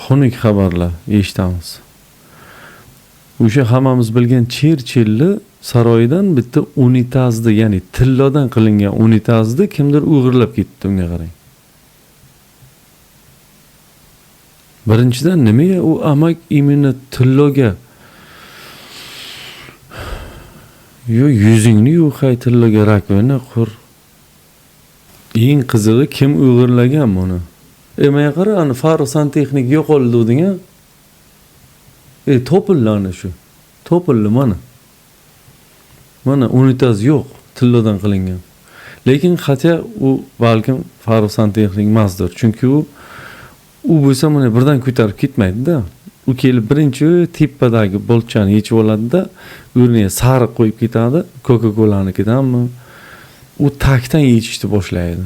xunuk xabarlar eshitamiz. O'sha hammamiz bilgan Cherchillni saroyidan bitta unitazni, ya'ni tillodan qilingan unitazni kimdir o'g'irlab ketdi, unga qarang. Birinchidan nimaga u amak imенно tilloga yuzingni hay tilloga rakvana qur. Eng qizig'i kim o'g'irlagan buni? Manga qara, ani Farruh santexnik yo'qoldi deding-a? Topildi ana shu. Topildi mana. Mana unitaz yo'q, tillodan qilingan. Lekin qat'a u balkim Farruh santexnik emasdir. Chunki u bo'lsa mana birdan ko'tarib ketmaydi-da. U kelib birinchi tepadagi boltchani yechib oladi-da, o'rniga sariq qo'yib ketadi, Coca-Cola'nikidanmi? U takdan yechishni boshlaydi.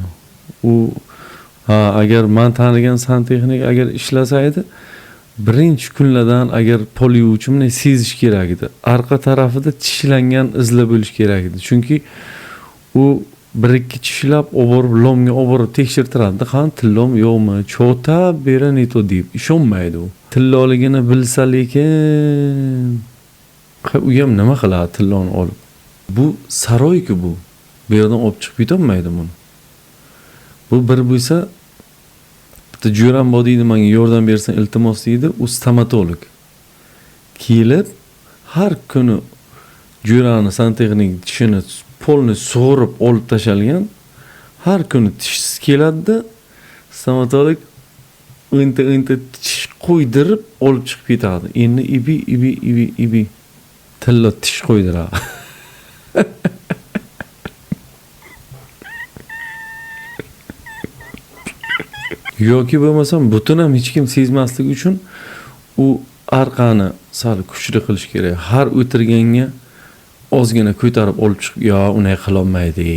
Agar men tanigan santexnik agar ishlasaydi, birinchi kunlardan agar pol yuvuvchimni sezish kerak edi. Arqa tarafida tishlangan izlar bo'lish kerak edi. Chunki u bir-ikki tishlab oborib lomga oborib tekshirtiradi. Qani tillom yo'qmi? Chota beranito deb ishonmaydi u. Tilloligini bilsa lekin u ham nima qiladi tilloni olib? Bu saroy-ku bu. Bu yerdan olib chiqib ketolmaydi buni. Bu bir bo'lsa bitta Jo'ram bor deydi, menga yordam bersin iltimos deydi, u stomatolog. Kelib har kuni Jo'rani santexnik tishini polni sug'urib olib tashalgan, har kuni tishsiz keladi-da, stomatolog o'nta tish qo'ydirib olib chiqib ketadi. Endi ibi tilla tish qo'ydiradi. Yoki bo'lmasam butun ham hech kim sezmasligi uchun u arqani sal kuchli qilish kerak. Har o'tirganga ozgina ko'tarib olib chiqib, unday qila olmaydi.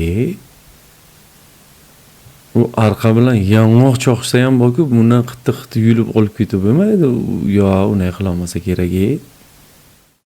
U arqa bilan yong'oq choqsa ham borku, bundan qitti yulib olib ketib bo'lmaydi. Unday qila olmasa kerak.